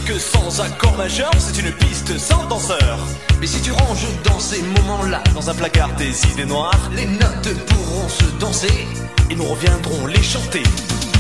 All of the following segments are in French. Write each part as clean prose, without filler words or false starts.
que sans accord majeur, c'est une piste sans danseur. Mais si tu ranges dans ces moments-là Dans un placard tes idées noires, les notes pourront se danser et nous reviendrons les chanter.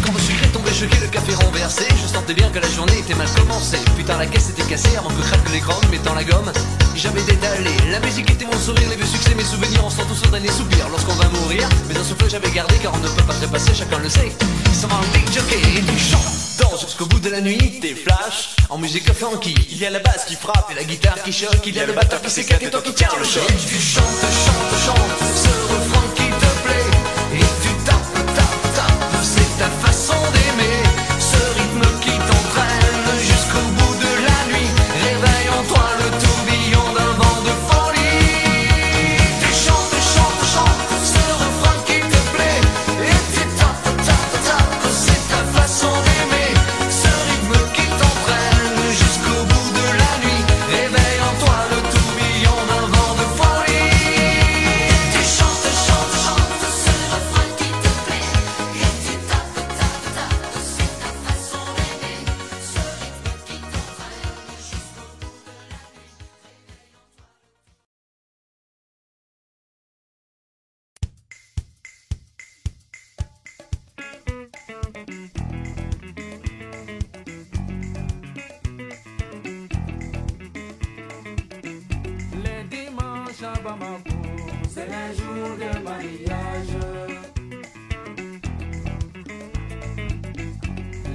Quand le sucre est tombé choqué, le café renversé, je sentais bien que la journée était mal commencée. Putain, la caisse était cassée avant que craque l'écran, mettant la gomme. J'avais détalé, la musique était mon sourire, les vieux succès, mes souvenirs, on sent tous au dernier soupir lorsqu'on va mourir. Mais un souffle j'avais gardé car on ne peut pas trépasser, chacun le sait. Sans un big jockey et tu chantes, danses jusqu'au bout de la nuit. Tes flashs, En musique funky, il y a la basse qui frappe et la guitare qui choque, il y a le batteur qui s'éclate et toi qui tiens le choc. Et tu chantes, chantes, chantes, ce refrain qui te plaît. Et tu tapes, tapes, tapes, c'est ta façon d'aimer. Ce rythme qui t'entraîne jusqu'au bout de la nuit. Réveille en toi le tourbillon d'un vent de folie. Tu chantes, chantes, chantes, ce refrain qui te plaît. Et tu tapes, tapes, tapes, c'est ta façon d'aimer. Ce rythme qui t'entraîne jusqu'au bout de la nuit. Réveille en toi le tourbillon d'un vent de folie. Tu chantes, chantes, chantes, ce refrain qui te plaît. Et tu tapes, tapes, tapes, c'est ta façon d'aimer. Ce rythme qui t'entraîne jusqu'au bout de la nuit. Les dimanches à Bamako, c'est les jours de mariage.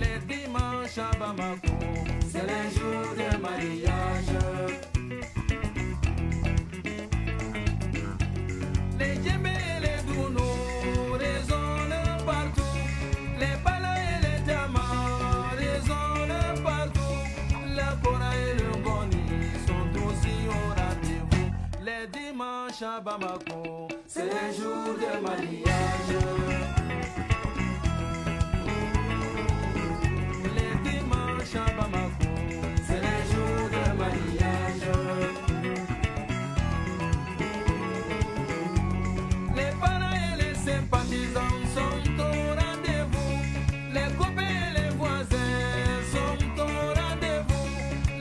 Les dimanches à Bamako, c'est les jours de mariage. Les djembés et les dounos résonnent partout. Les balas et les diamants résonnent partout. La Cora et le Boni sont aussi au rendez-vous. Les dimanches à Bamako, c'est les jours de mariage. Les dimanches à Bamako, c'est les jours de mariage. Les parents et les sympathisants sont au rendez-vous. Les copains et les voisins sont au rendez-vous.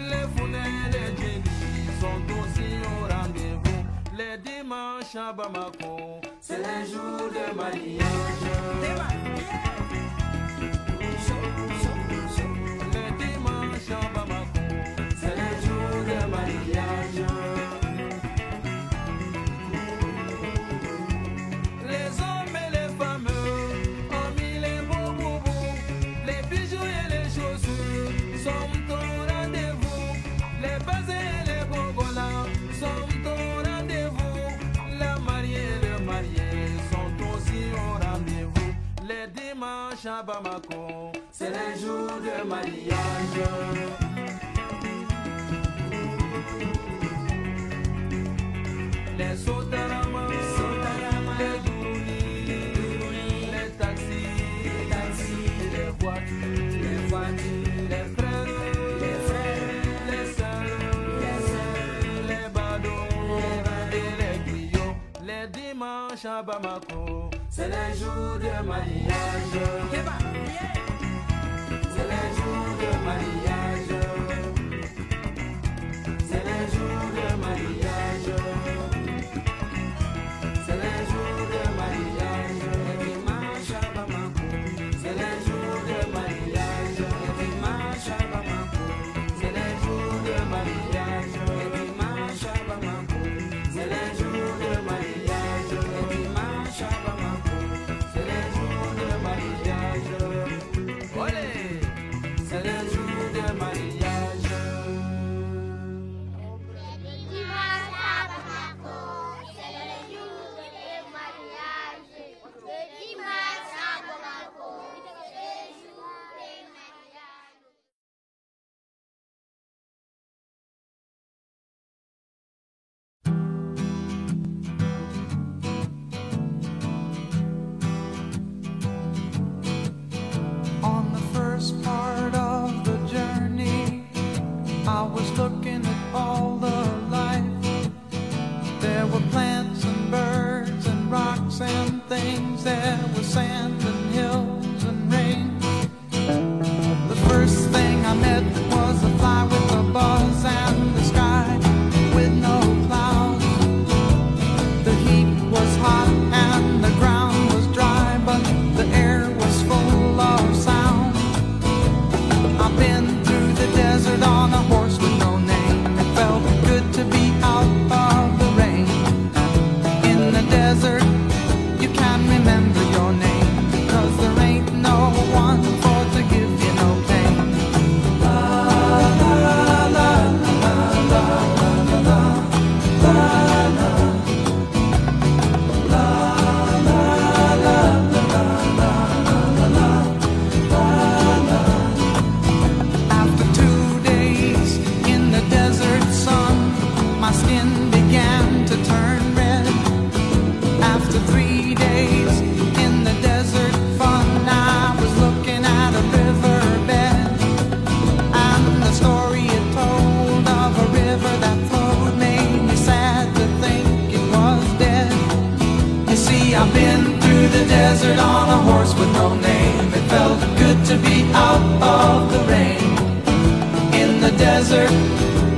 Les fournais et les génies sont aussi au rendez-vous. Les dimanches à Bamako, c'est les jours de mariage. Les dimanches à Bamako, c'est les jours de mariage. Les hommes et les femmes ont mis les beaux boubous. Les bijoux et les chaussures sont au rendez-vous. Les basés et les bongolas sont au rendez-vous. La mariée et le marié sont aussi au rendez-vous. Les dimanches à Bamako, c'est les jours de mariage. Les Sotarama, les Dourounis, les taxis, les voitures, les frères, les sœurs, les badauds et les griots. Les dimanches à Bamako, c'est les jours de mariage. C'est les jours de mariage. C'est les jours de mariage. C'est les jours de mariage. Les dimanches à Bamako, c'est les jours de mariage. Les dimanches à Bamako, c'est les jours de mariage. Les dimanches à Bamako, c'est les jours de mariage. Les dimanches à Bamako, c'est les jours de mariage. Olé, c'est les jours de mariage. Dimanche à Bamako, c'est le jour de mariage. Le dimanche à Bamako, c'est le jour de mariage. On the first part of the journey, I was looking at all the life. There were plants and birds and rocks and things. There was sand and hills and rain. The first thing I met was a fly the desert,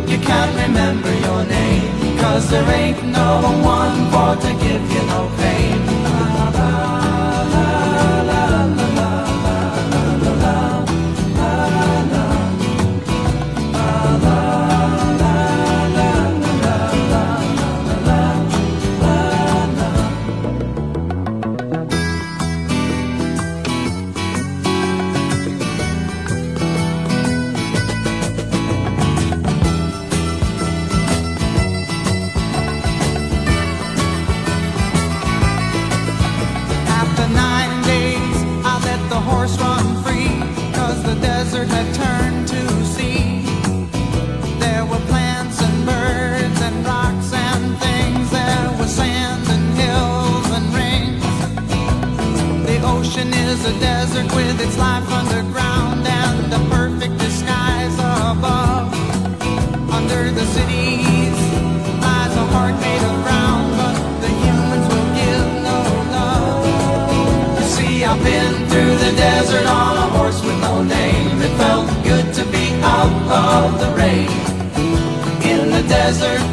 you can't remember your name, 'cause there ain't no one for to give you no pain. After 9 days, I let the horse run free, 'cause the desert had turned to sea. There were plants and birds and rocks and things. There was sand and hills and rings. The ocean is a desert with its life underground and a perfect disguise above. Under the cities lies a heart made of brown, but the humans will give no love. You see, I've been through the desert on a horse with no name. It felt good to be out of the rain. In the desert,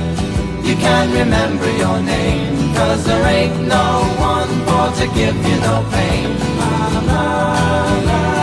you can't remember your name, 'cause there ain't no one for to give you no pain. La, la, la, la.